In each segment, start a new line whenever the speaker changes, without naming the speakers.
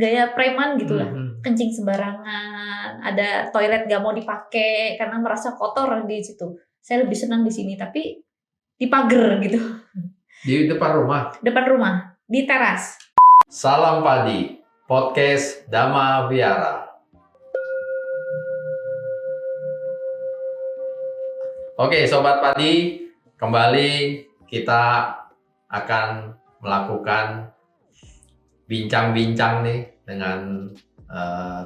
gaya preman gitulah. Kencing sembarangan, ada toilet gak mau dipakai karena merasa kotor di situ. Saya lebih senang di sini, tapi di pagar gitu.
Di depan rumah?
Depan rumah, di teras.
Salam Padi, podcast Dhamma Vihara. Oke, Sobat Padi, kembali kita akan melakukan bincang-bincang nih dengan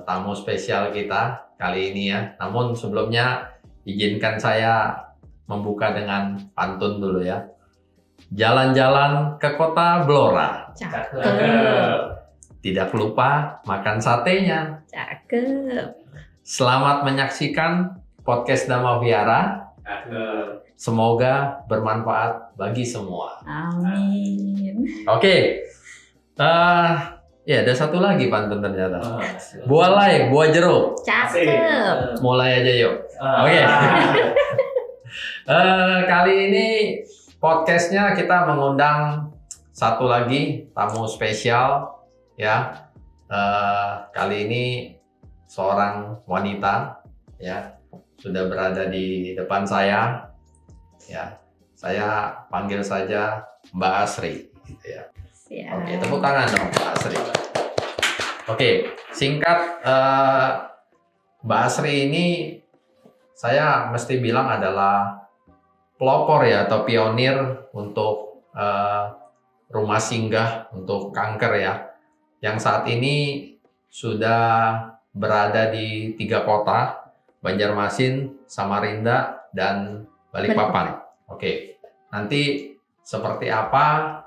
tamu spesial kita kali ini ya. Namun sebelumnya izinkan saya membuka dengan pantun dulu ya. Jalan-jalan ke kota Blora.
Cakep.
Tidak lupa makan satenya.
Cakep.
Selamat menyaksikan podcast Dhamma Vihara. Semoga bermanfaat bagi semua.
Amin.
Oke. Ya ada satu lagi pantun ternyata. Buah lay, buah jeruk.
Cakep.
Mulai aja yuk. Oke. Kali ini podcastnya kita mengundang satu lagi tamu spesial ya. Kali ini seorang wanita ya sudah berada di depan saya ya. Saya panggil saja Mbak Asri gitu ya.
Siap.
Oke, tepuk tangan dong Mbak Asri. Oke, singkat Mbak Asri ini saya mesti bilang adalah pelopor ya atau pionir untuk rumah singgah untuk kanker ya. Yang saat ini sudah berada di 3 kota, Banjarmasin, Samarinda, dan Balikpapan. Oke, nanti seperti apa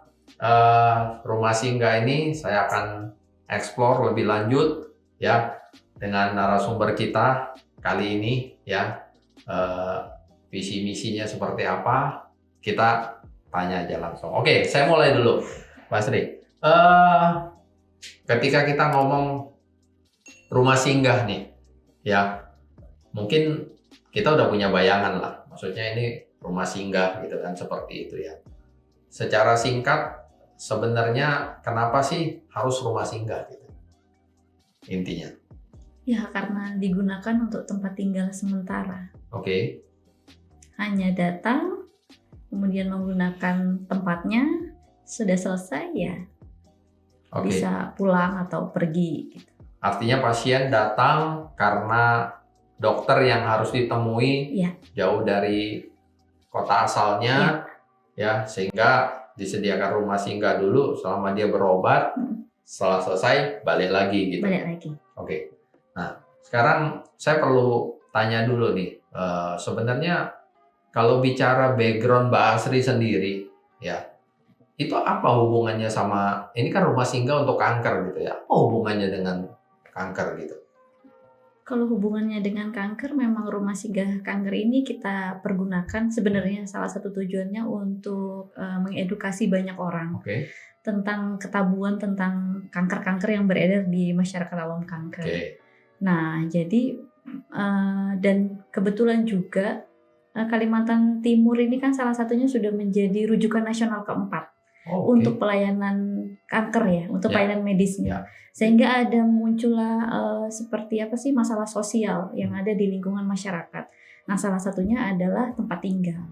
rumah singgah ini saya akan explore lebih lanjut ya dengan narasumber kita kali ini ya. Visi misinya seperti apa kita tanya aja langsung. Oke, saya mulai dulu Mas Ri. Ketika kita ngomong rumah singgah nih ya, mungkin kita udah punya bayangan lah, maksudnya ini rumah singgah gitu kan, seperti itu ya. Secara singkat sebenarnya kenapa sih harus rumah singgah gitu intinya?
Ya karena digunakan untuk tempat tinggal sementara.
Oke.
Hanya datang, kemudian menggunakan tempatnya, sudah selesai ya bisa pulang atau pergi gitu.
Artinya pasien datang karena dokter yang harus ditemui jauh dari kota asalnya ya, sehingga disediakan rumah singgah dulu selama dia berobat. Setelah selesai balik lagi gitu.
Balik lagi.
Oke. Nah, sekarang saya perlu tanya dulu nih, sebenarnya kalau bicara background Mbak Asri sendiri ya, itu apa hubungannya sama, ini kan rumah singgah untuk kanker gitu ya, apa hubungannya dengan kanker gitu?
Kalau hubungannya dengan kanker, memang rumah singgah kanker ini kita pergunakan sebenarnya salah satu tujuannya untuk mengedukasi banyak orang tentang ketabuhan tentang kanker-kanker yang beredar di masyarakat awam kanker. Nah, jadi dan kebetulan juga Kalimantan Timur ini kan salah satunya sudah menjadi rujukan nasional keempat untuk pelayanan kanker ya, untuk pelayanan medisnya. Sehingga ada muncullah seperti apa sih masalah sosial yang ada di lingkungan masyarakat. Nah, salah satunya adalah tempat tinggal.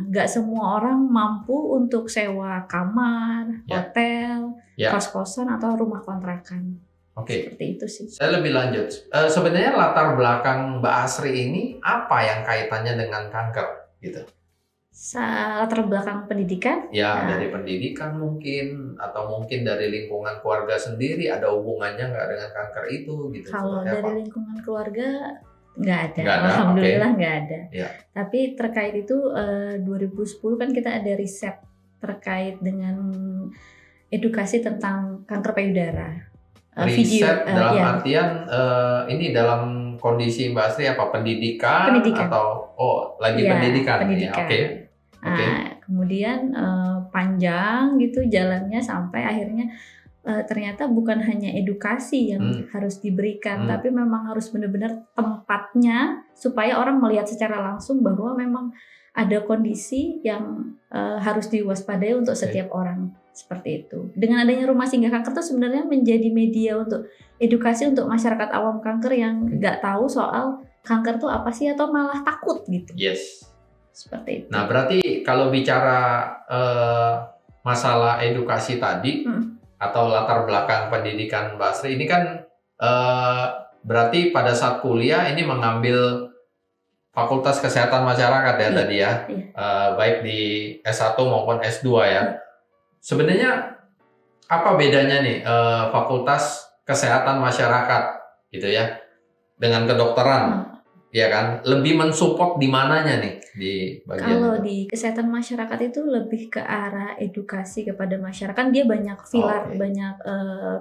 Nggak semua orang mampu untuk sewa kamar, hotel, kos-kosan atau rumah kontrakan. Seperti itu sih.
Saya lebih lanjut. Sebenarnya latar belakang Mbak Asri ini apa yang kaitannya dengan kanker gitu?
Latar belakang pendidikan?
Ya, dari pendidikan mungkin, atau mungkin dari lingkungan keluarga sendiri, ada hubungannya nggak dengan kanker itu gitu?
Kalau dari lingkungan keluarga nggak ada. Alhamdulillah nggak ada. Tapi terkait itu 2010 kan kita ada riset terkait dengan edukasi tentang kanker payudara.
Riset dalam artian ini dalam kondisi Mbak Asri apa, pendidikan. Atau pendidikan.
Kemudian panjang gitu jalannya sampai akhirnya ternyata bukan hanya edukasi yang harus diberikan, tapi memang harus benar-benar tempatnya supaya orang melihat secara langsung bahwa memang ada kondisi yang harus diwaspadai untuk setiap orang. Seperti itu. Dengan adanya Rumah Singgah Kanker itu sebenarnya menjadi media untuk edukasi untuk masyarakat awam kanker yang nggak tahu soal kanker itu apa sih atau malah takut gitu.
Yes.
Seperti itu.
Nah, berarti kalau bicara masalah edukasi tadi atau latar belakang pendidikan Mbak Asri ini kan berarti pada saat kuliah ini mengambil Fakultas Kesehatan Masyarakat ya tadi ya, baik di S1 maupun S2 ya. Sebenarnya apa bedanya nih Fakultas Kesehatan Masyarakat gitu ya dengan kedokteran, ya kan? Lebih mensupport di mananya nih di bagian
Kalau
itu?
di kesehatan masyarakat itu lebih ke arah edukasi kepada masyarakat. Dia banyak banyak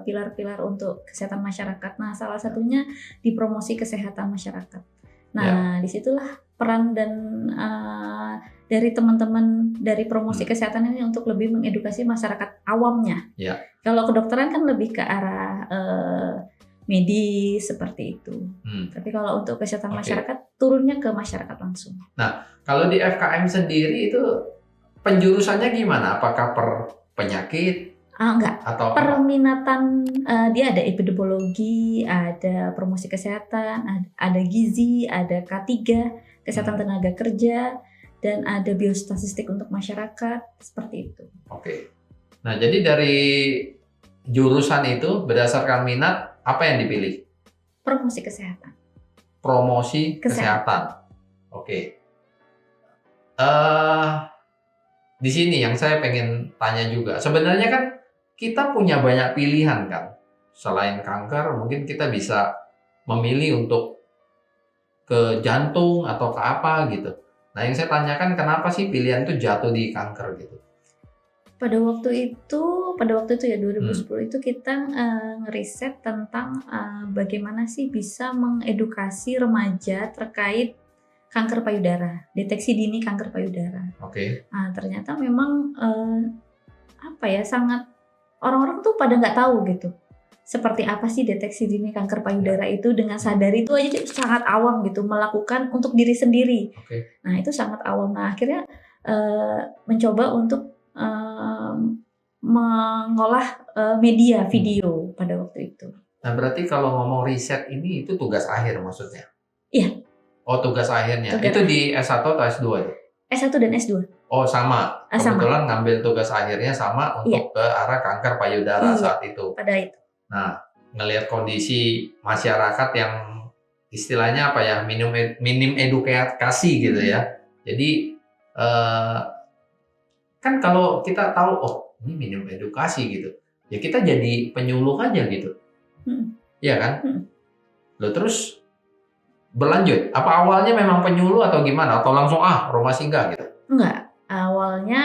pilar-pilar untuk kesehatan masyarakat. Nah, salah satunya di promosi kesehatan masyarakat. Nah, disitulah peran dan dari teman-teman dari promosi kesehatan ini untuk lebih mengedukasi masyarakat awamnya. Kalau kedokteran kan lebih ke arah medis seperti itu. Tapi kalau untuk kesehatan masyarakat turunnya ke masyarakat langsung.
Nah, kalau di FKM sendiri itu penjurusannya gimana? Apakah per penyakit?
Enggak.
Atau
perminatan dia ada epidemiologi, ada promosi kesehatan, ada gizi, ada K3, kesehatan tenaga kerja, dan ada biostatistik untuk masyarakat, seperti itu.
Oke. Nah, jadi dari jurusan itu berdasarkan minat apa yang dipilih?
Promosi kesehatan.
Promosi kesehatan. Oke. Di sini yang saya pengen tanya juga. Sebenarnya kan kita punya banyak pilihan kan. Selain kanker, mungkin kita bisa memilih untuk ke jantung atau ke apa gitu. Nah, yang saya tanyakan kenapa sih pilihan itu jatuh di kanker gitu?
Pada waktu itu ya 2010 itu kita ngeriset tentang bagaimana sih bisa mengedukasi remaja terkait kanker payudara, deteksi dini kanker payudara. Nah, ternyata memang sangat orang-orang tuh pada nggak tahu gitu. Seperti apa sih deteksi dini kanker payudara itu, dengan sadar itu aja sangat awam gitu, melakukan untuk diri sendiri. Nah, itu sangat awam. Nah, akhirnya mencoba untuk mengolah media video pada waktu itu.
Nah, berarti kalau ngomong riset ini itu tugas akhir maksudnya?
Iya.
Oh, tugas akhirnya. Itu di S1 atau S2 ya?
S1 dan S2.
Oh, sama. Kebetulan ngambil tugas akhirnya sama untuk ke arah kanker payudara saat itu.
Pada itu.
Nah, ngelihat kondisi masyarakat yang istilahnya apa ya, minim edukasi gitu ya. Jadi kan kalau kita tahu, oh ini minim edukasi gitu, ya kita jadi penyuluh aja gitu. Iya kan? Loh, terus berlanjut, apa awalnya memang penyuluh atau gimana? Atau langsung rumah singgah gitu?
Enggak, awalnya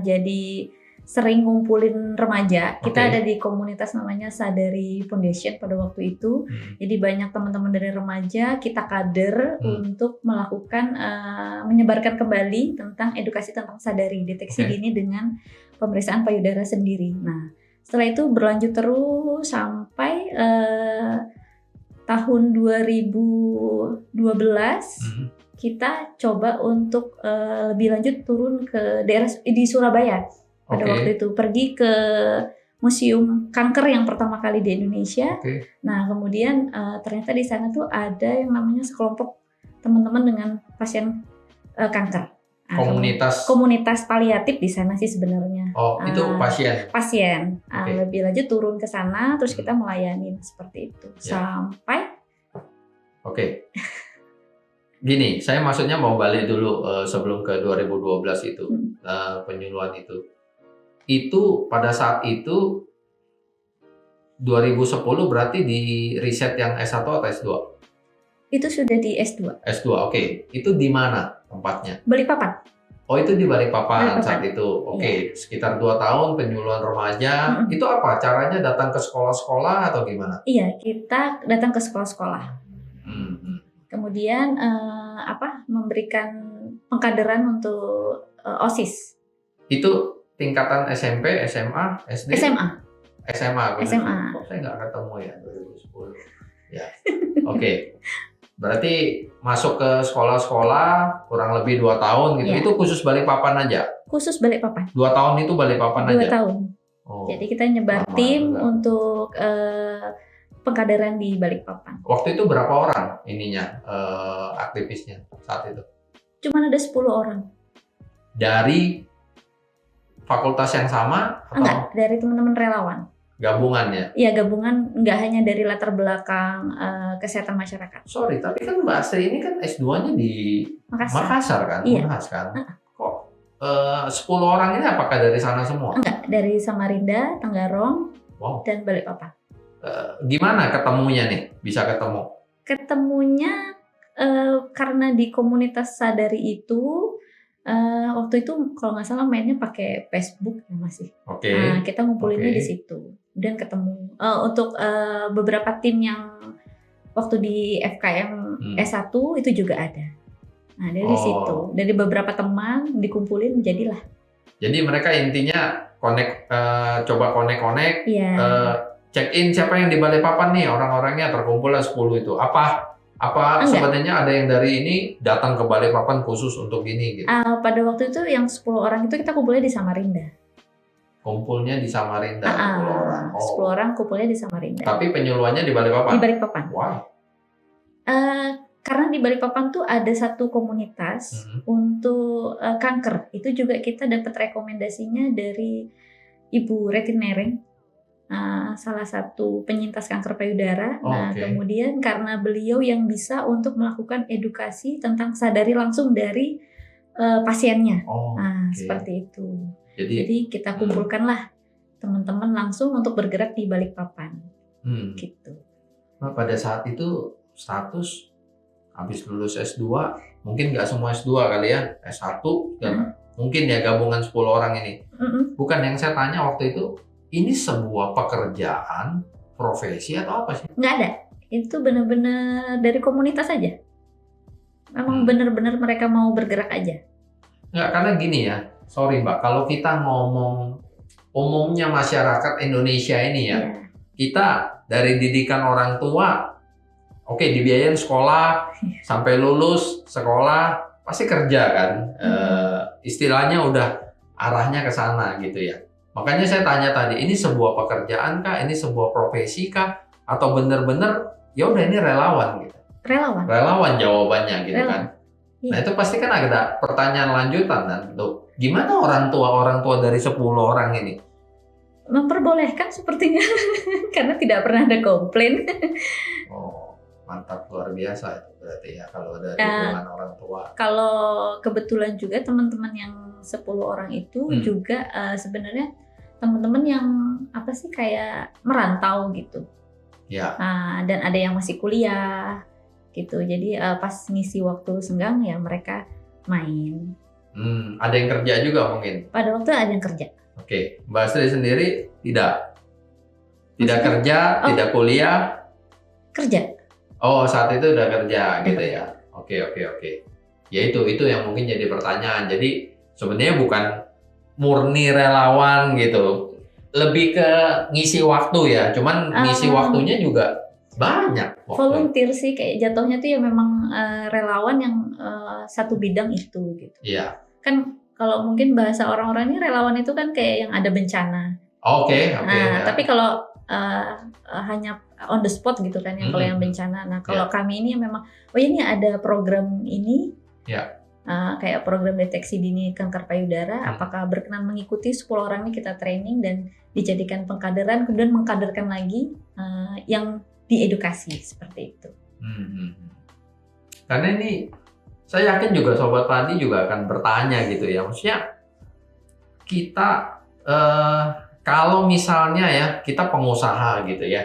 jadi sering ngumpulin remaja. Kita ada di komunitas namanya Sadari Foundation pada waktu itu. Jadi banyak teman-teman dari remaja, kita kader untuk melakukan menyebarkan kembali tentang edukasi tentang sadari, deteksi dini dengan pemeriksaan payudara sendiri. Nah, setelah itu berlanjut terus sampai tahun 2012 kita coba untuk lebih lanjut turun ke daerah di Surabaya. Pada waktu itu pergi ke museum kanker yang pertama kali di Indonesia. Nah, kemudian ternyata di sana tuh ada yang namanya sekelompok teman-teman dengan pasien kanker. Nah, komunitas paliatif di sana sih sebenarnya.
Oh, itu pasien.
Lebih lanjut turun ke sana, terus kita melayani seperti itu sampai.
Gini, saya maksudnya mau balik dulu sebelum ke 2012 itu penyuluhan itu. Itu pada saat itu 2010 berarti di riset yang S1 atau S2?
Itu sudah di S2.
S2, oke. Itu di mana tempatnya?
Balikpapan.
Oh, itu di Balikpapan saat itu. Sekitar 2 tahun penyuluhan remaja. Itu apa? Caranya datang ke sekolah-sekolah atau gimana? Iya,
kita datang ke sekolah-sekolah. Kemudian memberikan pengkaderan untuk OSIS.
Itu tingkatan SMP, SMA, SD?
SMA.
Kok saya nggak ketemu ya 2010. Ya. Berarti masuk ke sekolah-sekolah kurang lebih 2 tahun gitu. Itu khusus Balikpapan aja?
Khusus Balikpapan.
2 tahun itu Balikpapan aja?
2 tahun.
Oh,
Jadi kita nyebar
lama
tim
juga.
untuk pengkaderan di Balikpapan.
Waktu itu berapa orang ininya aktivisnya saat itu?
Cuman ada 10 orang.
Dari fakultas yang sama atau
Enggak, dari teman-teman relawan.
gabungan ya?
Iya, gabungan, nggak hanya dari latar belakang kesehatan masyarakat.
Sorry, tapi kan Mbak Astri ini kan S2-nya di Makassar kan?
Iya.
Unhas kan? Kok 10 orang ini apakah dari sana semua?
Enggak, dari Samarinda, Tenggarong,
Wow.
dan Balikpapan.
Gimana ketemunya nih? Bisa ketemu?
Ketemunya karena di komunitas Sadari itu waktu itu kalau nggak salah mainnya pakai Facebook ya masih.
Oke.
Nah, kita ngumpulinnya
Oke.
di situ dan ketemu untuk beberapa tim yang waktu di FKM S1 itu juga ada. Nah, dari situ, dari beberapa teman dikumpulin jadilah.
Jadi mereka intinya coba connect,
Iya.
check in siapa yang di Balikpapan nih, orang-orangnya terkumpullah 10 itu. Apa
Enggak.
sebenarnya ada yang dari ini datang ke Balikpapan khusus untuk ini gitu.
Pada waktu itu yang 10 orang itu kita kumpulnya di Samarinda.
Kumpulnya di Samarinda 10 orang.
10 orang kumpulnya di Samarinda.
Tapi penyuluhannya di Balikpapan.
Di Balikpapan.
Why?
Karena di Balikpapan tuh ada satu komunitas untuk kanker. Itu juga kita dapat rekomendasinya dari Ibu Reti Nereng, salah satu penyintas kanker payudara. Nah, kemudian karena beliau yang bisa untuk melakukan edukasi tentang sadari langsung dari pasiennya. Seperti itu. Jadi kita kumpulkanlah teman-teman langsung untuk bergerak di Balikpapan. Gitu.
Nah, pada saat itu status habis lulus S2, mungkin nggak semua S2 kali ya, S1 dan mungkin ya gabungan 10 orang ini. Bukan yang saya tanya waktu itu, ini sebuah pekerjaan, profesi atau apa sih?
Nggak ada, itu benar-benar dari komunitas aja. Memang benar-benar mereka mau bergerak aja.
Nggak, karena gini ya, sorry Mbak, kalau kita ngomong umumnya masyarakat Indonesia ini ya, kita dari didikan orang tua, oke, dibiayain sekolah, sampai lulus sekolah, pasti kerja kan. Istilahnya udah arahnya ke sana gitu ya. Makanya saya tanya tadi, ini sebuah pekerjaan kah? Ini sebuah profesi kah? Atau bener-bener, ya udah ini relawan gitu. Relawan jawabannya gitu kan. Nah itu pasti kan ada pertanyaan lanjutan kan. Tuh, gimana orang tua dari 10 orang ini?
Memperbolehkan sepertinya, karena tidak pernah ada komplain.
Mantap, luar biasa berarti ya kalau dari hubungan orang tua.
Kalau kebetulan juga teman-teman yang 10 orang itu juga sebenarnya teman-teman yang apa sih kayak merantau gitu.
Ya.
Dan ada yang masih kuliah gitu. Jadi pas ngisi waktu senggang ya mereka main.
Ada yang kerja juga mungkin?
Pada waktu ada yang kerja.
Oke, Mbak Astri sendiri tidak kerja, tidak kuliah?
Kerja.
Oh, saat itu udah kerja gitu ya. Oke. Ya itu yang mungkin jadi pertanyaan. Jadi sebenarnya bukan murni relawan gitu. Lebih ke ngisi waktu ya. Cuman ngisi waktunya juga banyak.
Volunteer sih kayak jatuhnya tuh ya memang relawan yang satu bidang itu gitu.
Iya.
Kan kalau mungkin bahasa orang-orang ini relawan itu kan kayak yang ada bencana.
Oke.
Tapi kalau hanya on the spot gitu kan yang kalau yang bencana. Nah kalau kami ini memang ini ada program ini, kayak program deteksi dini kanker payudara. Apakah berkenan mengikuti 10 orang ini kita training dan dijadikan pengkaderan, kemudian mengkaderkan lagi yang diedukasi seperti itu.
Karena ini saya yakin juga Sobat Padi juga akan bertanya gitu ya. Maksudnya kita kalau misalnya ya kita pengusaha gitu ya,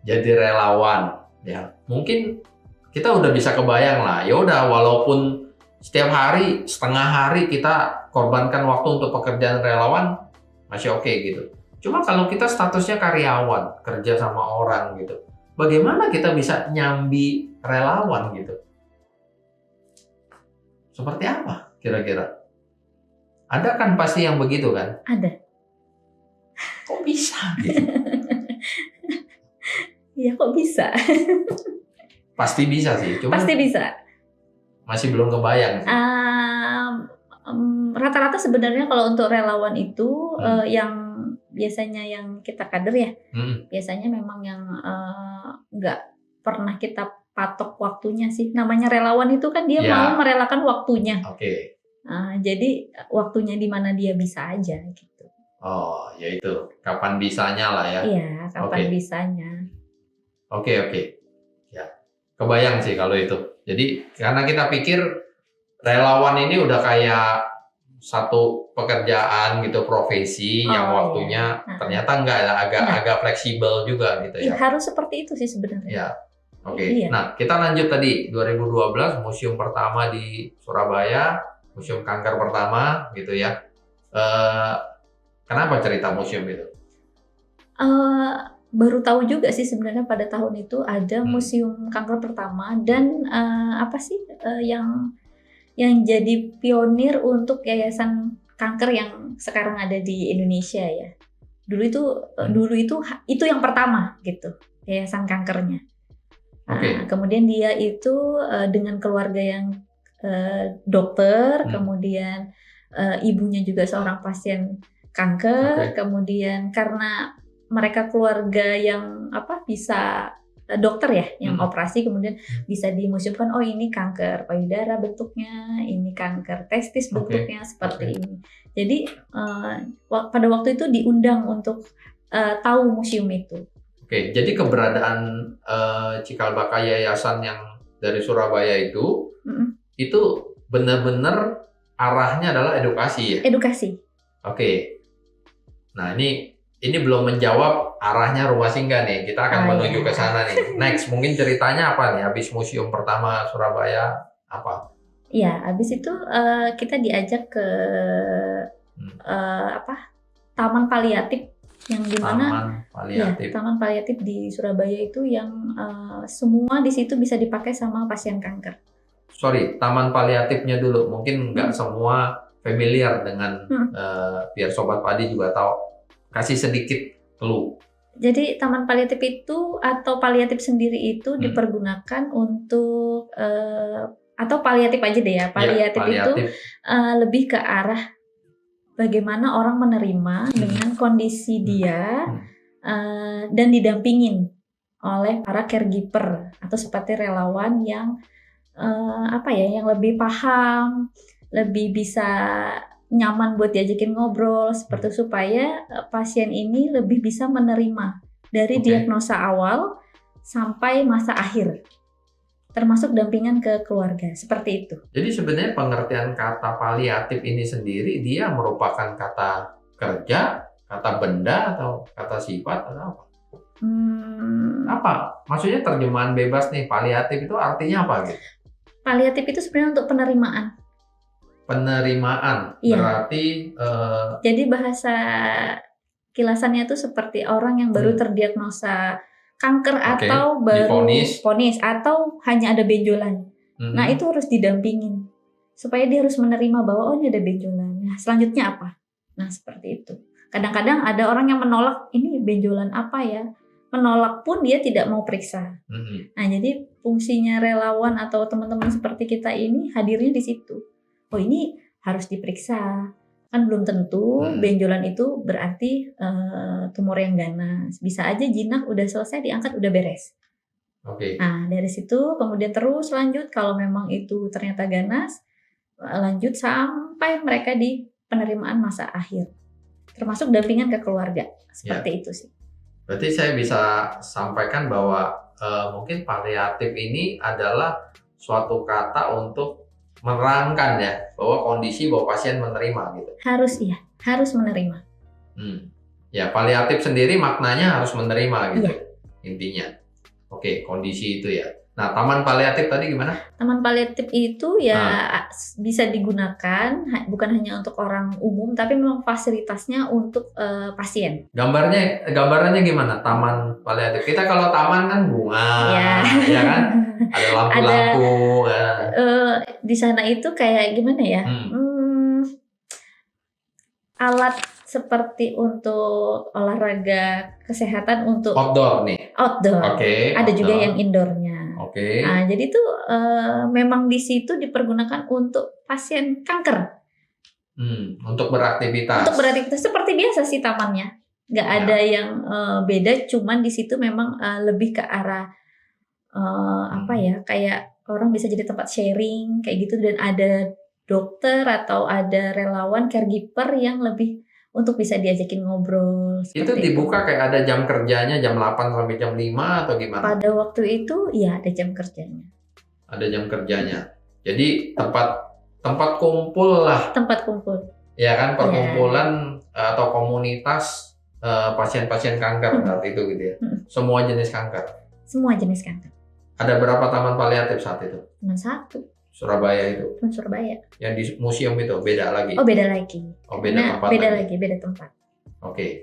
jadi relawan ya, mungkin kita udah bisa kebayang lah. Ya udah walaupun setiap hari setengah hari kita korbankan waktu untuk pekerjaan relawan masih oke gitu. Cuma kalau kita statusnya karyawan kerja sama orang gitu, bagaimana kita bisa nyambi relawan gitu? Seperti apa kira-kira? Ada kan pasti yang begitu kan?
Ada.
Kok bisa gitu?
Iya kok bisa?
Pasti bisa sih, cuma
pasti bisa.
Masih belum kebayang sih.
Rata-rata sebenarnya kalau untuk relawan itu yang biasanya yang kita kader ya, biasanya memang yang nggak pernah kita patok waktunya sih. Namanya relawan itu kan dia mau merelakan waktunya. Jadi waktunya di mana dia bisa aja gitu.
Oh, ya itu kapan bisanya lah ya.
Iya, kapan bisanya.
Oke. Ya, kebayang sih kalau itu. Jadi karena kita pikir relawan ini udah kayak satu pekerjaan gitu, profesi yang waktunya ternyata enggak, agak fleksibel juga gitu ya.
Harus seperti itu sih sebenarnya.
Ya. Oke. Nah, kita lanjut tadi 2012 museum pertama di Surabaya, museum kanker pertama gitu ya. Kenapa cerita museum itu?
Baru tahu juga sih sebenarnya pada tahun itu ada museum kanker pertama dan yang jadi pionir untuk yayasan kanker yang sekarang ada di Indonesia ya. Dulu itu yang pertama gitu, yayasan kankernya. Kemudian dia itu dengan keluarga yang dokter, kemudian ibunya juga seorang pasien kanker, kemudian karena mereka keluarga yang bisa dokter ya, yang operasi, kemudian bisa dimuseumkan, oh ini kanker payudara bentuknya, ini kanker testis bentuknya seperti ini. Jadi pada waktu itu diundang untuk tahu museum itu.
Jadi keberadaan Cikal Bakal Yayasan yang dari Surabaya itu benar-benar arahnya adalah edukasi ya?
Edukasi.
Nah ini belum menjawab arahnya Rumah Singgah nih. Kita akan menuju ke sana nih. Next, mungkin ceritanya apa nih? Habis museum pertama Surabaya apa?
Iya, habis itu kita diajak ke Taman Paliatif yang dimana Taman Paliatif di Surabaya itu yang semua di situ bisa dipakai sama pasien kanker.
Sorry, Taman Paliatifnya dulu. Mungkin nggak semua familiar dengan biar Sobat Padi juga tahu. Kasih sedikit clue.
Jadi Taman Paliatif itu atau paliatif sendiri itu dipergunakan untuk atau paliatif aja deh ya. Paliatif itu lebih ke arah bagaimana orang menerima dengan kondisi dia dan didampingin oleh para caregiver atau seperti relawan yang yang lebih paham, lebih bisa nyaman buat diajakin ngobrol seperti supaya pasien ini lebih bisa menerima dari diagnosa awal sampai masa akhir, termasuk dampingan ke keluarga seperti itu.
Jadi sebenarnya pengertian kata paliatif ini sendiri dia merupakan kata kerja, kata benda atau kata sifat atau apa? Apa? Maksudnya terjemahan bebas nih, paliatif itu artinya apa gitu?
Paliatif itu sebenarnya untuk penerimaan. Berarti jadi bahasa kilasannya itu seperti orang yang baru terdiagnosa kanker atau baru vonis atau hanya ada benjolan. Nah itu harus didampingin supaya dia harus menerima bahwa oh ini ada benjolan. Nah selanjutnya apa? Nah seperti itu. Kadang-kadang ada orang yang menolak, ini benjolan apa ya? Menolak pun dia tidak mau periksa. Nah jadi fungsinya relawan atau teman-teman seperti kita ini hadirnya di situ. Oh ini harus diperiksa, kan belum tentu benjolan itu berarti tumor yang ganas. Bisa aja jinak udah selesai diangkat udah beres. Nah dari situ kemudian terus lanjut kalau memang itu ternyata ganas, lanjut sampai mereka di penerimaan masa akhir, termasuk dampingan ke keluarga seperti itu sih.
Berarti saya bisa sampaikan bahwa mungkin paliatif ini adalah suatu kata untuk menerangkan ya bahwa kondisi bahwa pasien menerima gitu.
Harus menerima.
Ya paliatif sendiri maknanya harus menerima gitu intinya. Kondisi itu ya. Nah taman paliatif tadi gimana?
Taman paliatif itu ya bisa digunakan bukan hanya untuk orang umum tapi memang fasilitasnya untuk pasien.
Gambarannya gimana taman paliatif? Kita kalau taman kan bunga, ya kan? Ada lampu-lampu.
Di sana itu kayak gimana ya? Alat seperti untuk olahraga kesehatan untuk
outdoor nih.
Outdoor. Ada juga yang indoornya. Nah, jadi itu memang di situ dipergunakan untuk pasien kanker.
Untuk beraktivitas.
Untuk beraktivitas seperti biasa sih tamannya. nggak ada yang beda, cuman di situ memang lebih ke arah apa ya, kayak orang bisa jadi tempat sharing kayak gitu, dan ada dokter atau ada relawan caregiver yang lebih untuk bisa diajakin ngobrol.
Itu dibuka kayak ada jam kerjanya jam 8 sampai jam 5 atau gimana?
Pada waktu itu ya ada jam kerjanya.
Ada jam kerjanya. Jadi tempat kumpul lah.
Tempat kumpul.
Ya kan, perkumpulan atau komunitas pasien-pasien kanker saat itu gitu ya. Semua jenis kanker.
Semua jenis kanker.
Ada berapa taman paliatif saat itu?
Cuma 1.
Surabaya itu.
Cuma Surabaya.
Yang di museum itu beda lagi.
Oh, beda lagi.
Oh, beda tempat.
Beda lagi, beda tempat.
Oke.